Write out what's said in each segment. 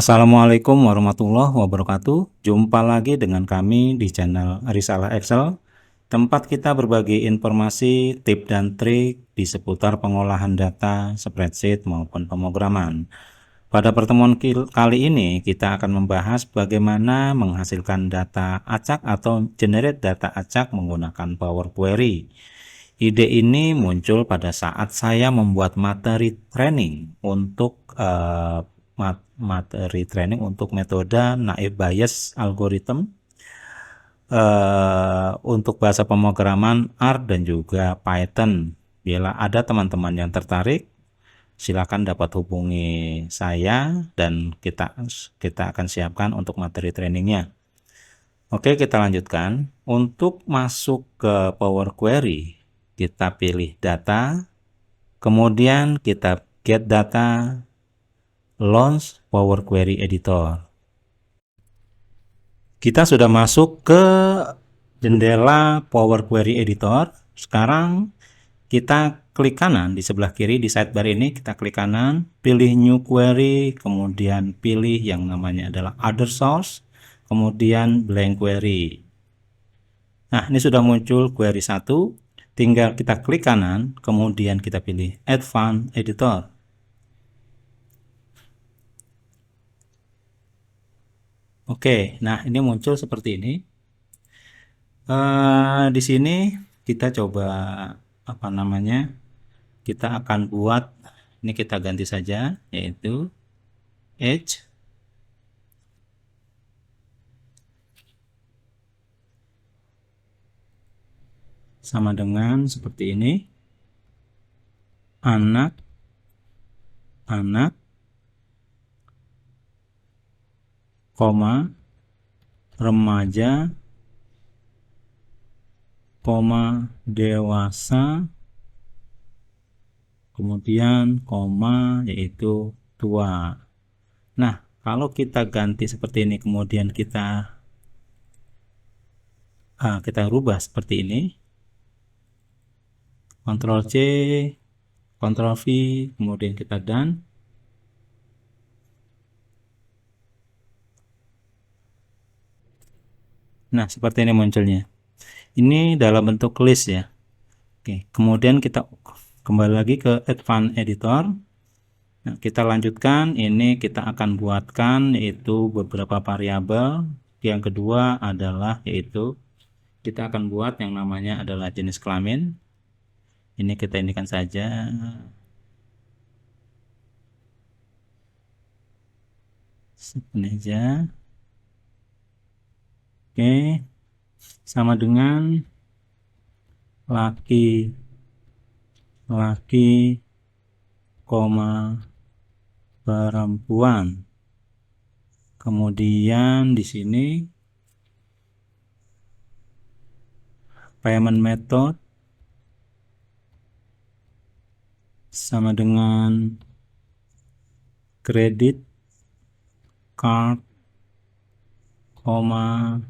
Assalamualaikum warahmatullahi wabarakatuh. Jumpa lagi dengan kami di channel Risalah Excel, tempat kita berbagi informasi, tips dan trik di seputar pengolahan data, spreadsheet maupun pemrograman. Pada pertemuan kali ini kita akan membahas bagaimana menghasilkan data acak atau generate data acak menggunakan Power Query. Ide ini muncul pada saat saya membuat materi training untuk metode naive Bayes algorithm untuk bahasa pemrograman R dan juga Python. Bila ada teman-teman yang tertarik, silakan dapat hubungi saya dan kita akan siapkan untuk materi trainingnya. Oke, kita lanjutkan. Untuk masuk ke Power Query, kita pilih data, kemudian kita get data, launch Power Query Editor. Kita sudah masuk ke jendela Power Query Editor. Sekarang kita klik kanan di sebelah kiri di sidebar ini, kita klik kanan, pilih New Query, kemudian pilih yang namanya adalah Other Source, kemudian Blank Query. Nah, ini sudah muncul query 1, tinggal kita klik kanan, kemudian kita pilih Advanced Editor. Oke, nah ini muncul seperti ini. Di sini kita coba kita akan buat, ini kita ganti saja, yaitu age sama dengan seperti ini, anak, koma, remaja, koma, dewasa, kemudian koma, yaitu tua. Nah, kalau kita ganti seperti ini, kemudian kita rubah seperti ini, Ctrl C, Ctrl V, kemudian kita done. Nah, seperti ini munculnya. Ini dalam bentuk list ya. Oke, kemudian kita kembali lagi ke Advanced Editor. Nah, kita lanjutkan, ini kita akan buatkan yaitu beberapa variabel. Yang kedua adalah yaitu kita akan buat yang namanya adalah jenis kelamin. Ini kita indikan saja ini aja. Oke, sama dengan laki, koma, perempuan. Kemudian di sini payment method sama dengan credit card, koma,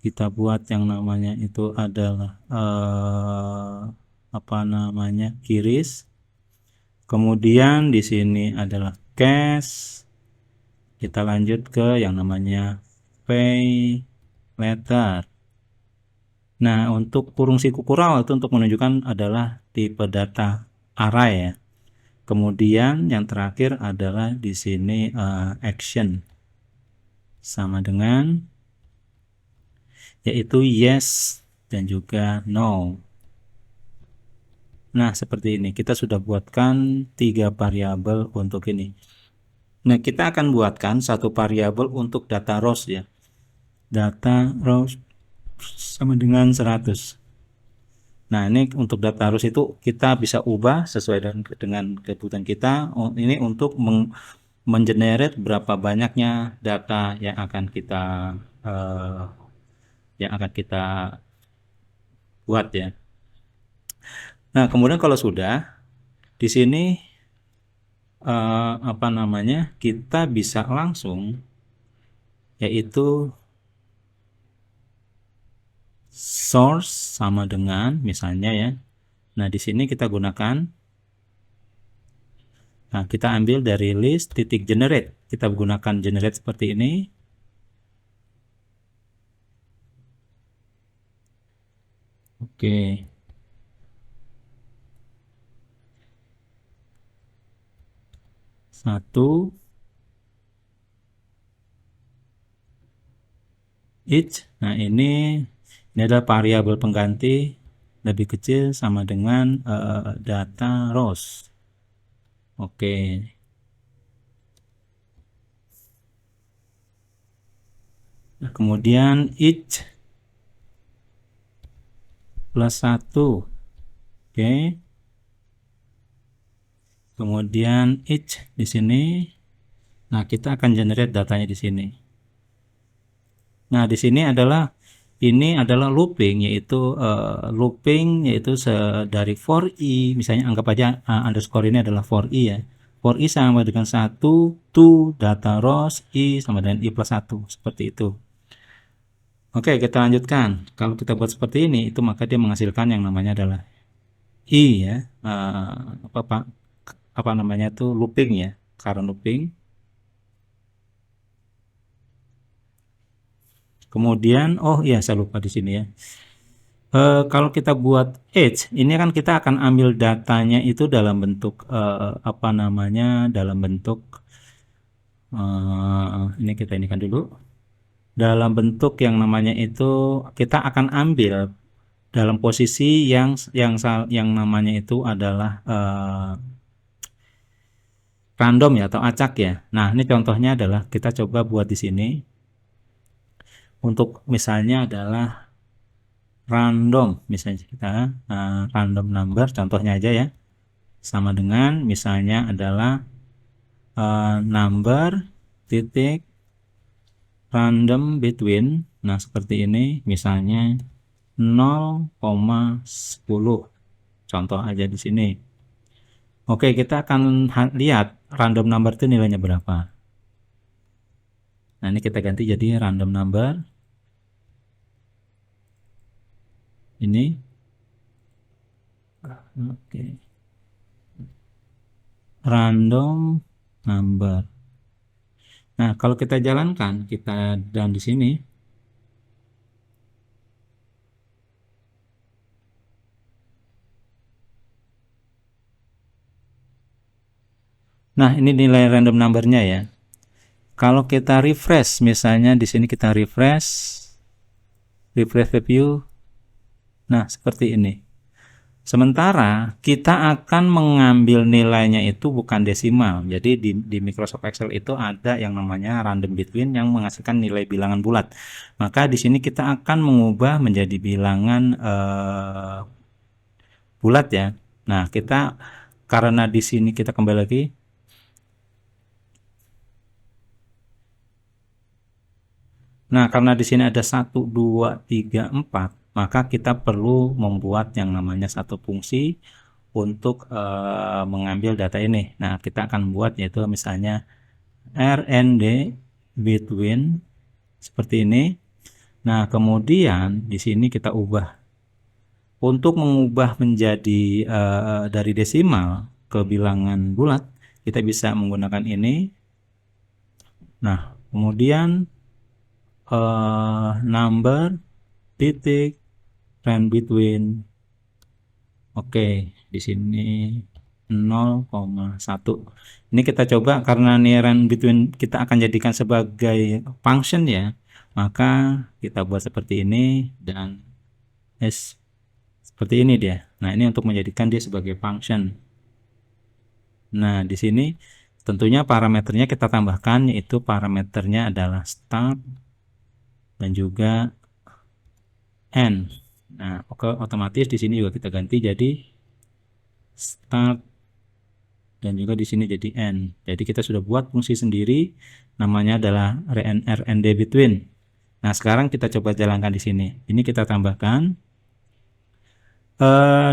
kita buat yang namanya itu adalah QRIS. Kemudian di sini adalah cash. Kita lanjut ke yang namanya pay letter. Nah, untuk kurung siku kurau itu untuk menunjukkan adalah tipe data array ya. Kemudian yang terakhir adalah di sini action sama dengan yaitu yes dan juga no. Nah, seperti ini kita sudah buatkan 3 variabel untuk ini. Nah, kita akan buatkan satu variabel untuk data rows ya. Data rows sama dengan 100. Nah, ini untuk data rows itu kita bisa ubah sesuai dengan kebutuhan kita. Ini untuk mengenerate berapa banyaknya data yang akan kita buat ya. Nah, kemudian kalau sudah di sini kita bisa langsung yaitu source sama dengan misalnya ya. Nah, di sini kita gunakan Nah, kita ambil dari list titik generate. Kita gunakan generate seperti ini. Oke. Satu each. Nah, ini adalah variabel pengganti lebih kecil sama dengan data rows. Oke. Nah, kemudian each plus 1. Oke. Kemudian each di sini. Nah, kita akan generate datanya di sini. Nah, di sini ini adalah looping, yaitu dari for i, misalnya anggap aja underscore ini adalah for i ya. For i sama dengan 1 to data rows i sama dengan i plus 1, seperti itu. Oke, kita lanjutkan. Kalau kita buat seperti ini, itu maka dia menghasilkan yang namanya adalah i ya. Apa namanya itu looping ya, current looping. Kemudian, oh iya saya lupa di sini ya. Kalau kita buat age, ini kan kita akan ambil datanya itu dalam bentuk dalam bentuk ini kita inikan dulu. Dalam bentuk yang namanya itu kita akan ambil dalam posisi yang namanya itu adalah random ya atau acak ya. Nah, ini contohnya adalah kita coba buat di sini. Untuk misalnya adalah random, misalnya kita random number, contohnya aja ya, sama dengan misalnya adalah number titik random between, nah seperti ini misalnya 0,10, contoh aja di sini. Oke, kita akan lihat random number itu nilainya berapa. Nah, ini kita ganti jadi random number. Ini. Oke. Random number. Nah, kalau kita jalankan, kita dan di sini. Nah, ini nilai random numbernya ya. Kalau kita refresh, misalnya di sini kita refresh review. Nah, seperti ini. Sementara kita akan mengambil nilainya itu bukan desimal. Jadi di Microsoft Excel itu ada yang namanya random between yang menghasilkan nilai bilangan bulat. Maka di sini kita akan mengubah menjadi bilangan bulat ya. Nah, karena di sini kita kembali lagi. Nah, karena di sini ada 1, 2, 3, 4, maka kita perlu membuat yang namanya satu fungsi untuk mengambil data ini. Nah, kita akan buat yaitu misalnya rnd between seperti ini. Nah, kemudian di sini kita ubah. Untuk mengubah menjadi dari desimal ke bilangan bulat, kita bisa menggunakan ini. Nah, kemudian number titik rand between. Oke, di sini 0,1. Ini kita coba karena nih rand between kita akan jadikan sebagai function ya, maka kita buat seperti ini dan seperti ini dia. Nah, ini untuk menjadikan dia sebagai function. Nah, di sini tentunya parameternya kita tambahkan, yaitu parameternya adalah start dan juga end. Nah, otomatis di sini juga kita ganti jadi start dan juga di sini jadi end. Jadi kita sudah buat fungsi sendiri, namanya adalah rnd between. Nah, sekarang kita coba jalankan di sini. Ini kita tambahkan.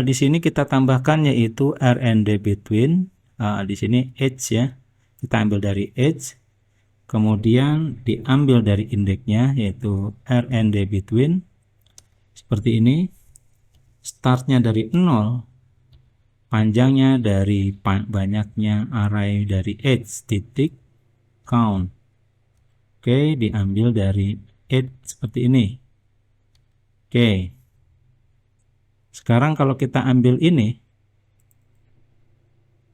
Di sini kita tambahkan yaitu rnd between. Di sini age ya. Kita ambil dari age. Kemudian diambil dari indeksnya yaitu rnd between. Seperti ini. Startnya dari 0 panjangnya dari banyaknya array dari age titik count. Oke, diambil dari age seperti ini. Oke. Sekarang kalau kita ambil ini,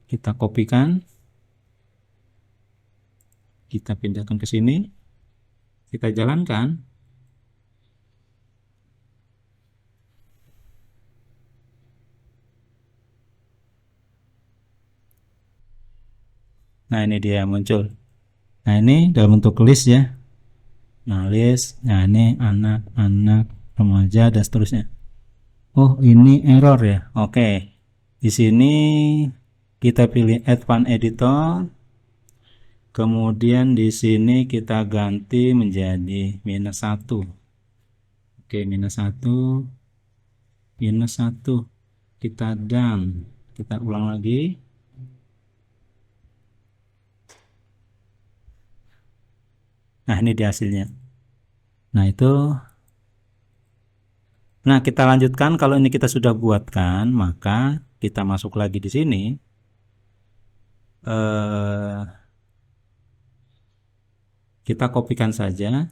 kita kopikan, kita pindahkan ke sini, kita jalankan. Nah, ini dia muncul. Nah, ini dalam bentuk list ya. Nah, list. Nah, ini anak-anak, remaja dan seterusnya. Oh, ini error ya. Oke. Di sini kita pilih Advanced Editor. Kemudian di sini kita ganti menjadi -1. Oke, -1. -1. Kita done. Kita ulang lagi. Nah, ini dia hasilnya. Nah, itu. Nah, kita lanjutkan. Kalau ini kita sudah buatkan, maka kita masuk lagi di sini. Kita kopikan saja.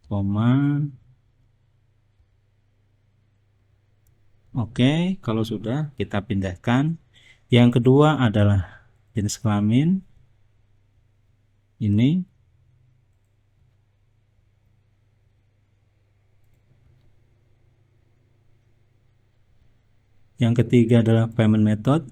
Koma. Oke, kalau sudah kita pindahkan. Yang kedua adalah jenis kelamin. Ini. Yang ketiga adalah payment method.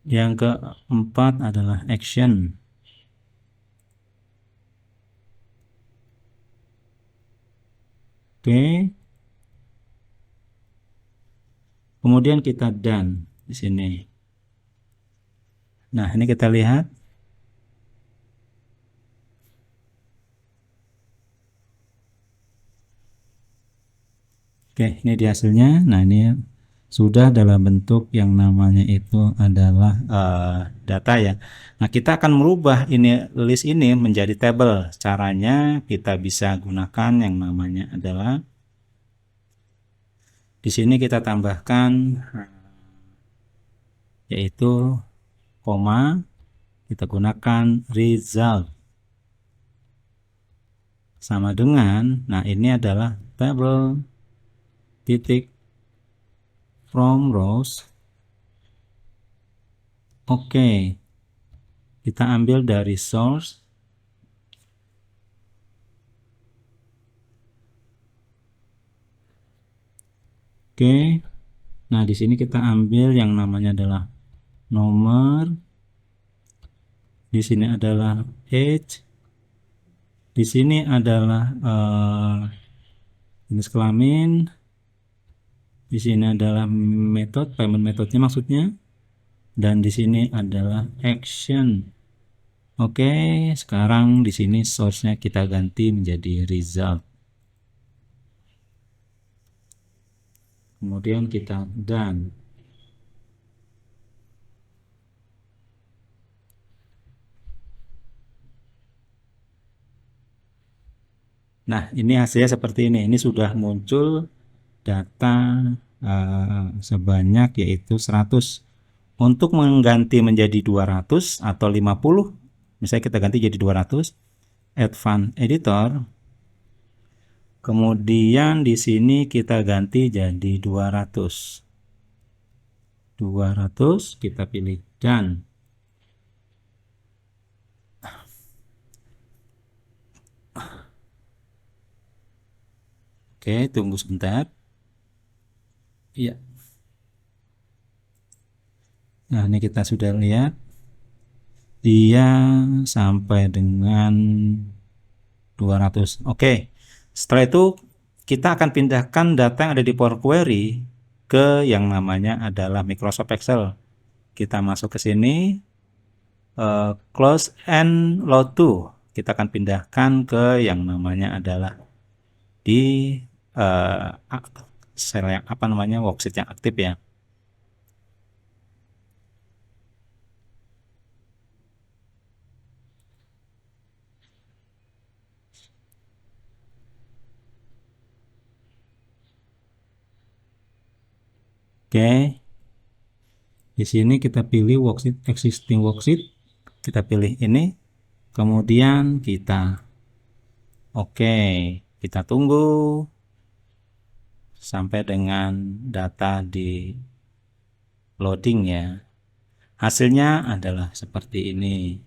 Yang keempat adalah action. Oke. Kemudian kita done di sini. Nah, ini kita lihat. Oke, ini di hasilnya. Nah, ini sudah dalam bentuk yang namanya itu adalah data ya. Nah, kita akan merubah ini list ini menjadi table. Caranya kita bisa gunakan yang namanya adalah di sini kita tambahkan yaitu koma, kita gunakan result sama dengan, nah ini adalah table titik from rows. Oke, kita ambil dari source. Oke, nah di sini kita ambil yang namanya adalah nomor, di sini adalah age, di sini adalah jenis kelamin, di sini adalah method, payment methodnya maksudnya, dan di sini adalah action. Oke, sekarang di sini source-nya kita ganti menjadi result. Kemudian kita done. Nah, ini hasilnya seperti ini. Ini sudah muncul data sebanyak yaitu 100. Untuk mengganti menjadi 200 atau 50, misalnya kita ganti jadi 200, Advanced Editor. Kemudian di sini kita ganti jadi 200. 200 kita pilih done. Oke, tunggu sebentar. Iya. Nah, ini kita sudah lihat dia sampai dengan 200. Oke. Setelah itu kita akan pindahkan data yang ada di Power Query ke yang namanya adalah Microsoft Excel. Kita masuk ke sini, close and load to. Kita akan pindahkan ke yang namanya adalah di sel yang worksheet yang aktif ya. Oke, di sini kita pilih worksheet, existing worksheet, kita pilih ini, kemudian oke, kita tunggu sampai dengan data di loading ya. Hasilnya adalah seperti ini.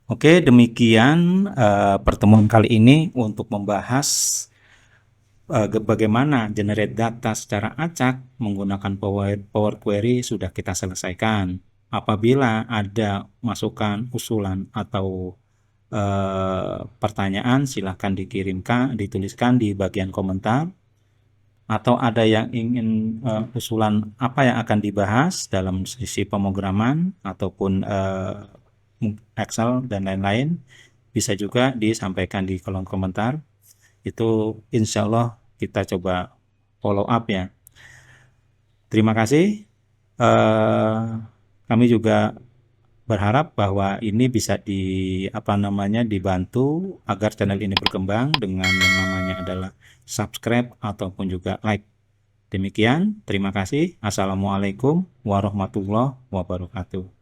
Oke, demikian pertemuan kali ini untuk membahas bagaimana generate data secara acak menggunakan Power Query sudah kita selesaikan. Apabila ada masukan, usulan, atau pertanyaan, silahkan dituliskan di bagian komentar. Atau ada yang ingin usulan apa yang akan dibahas dalam sisi pemrograman ataupun Excel dan lain-lain, bisa juga disampaikan di kolom komentar. Itu insya Allah kita coba follow up ya. Terima kasih. Kami juga berharap bahwa ini bisa dibantu agar channel ini berkembang dengan yang namanya adalah subscribe ataupun juga like. Demikian, terima kasih. Assalamualaikum warahmatullahi wabarakatuh.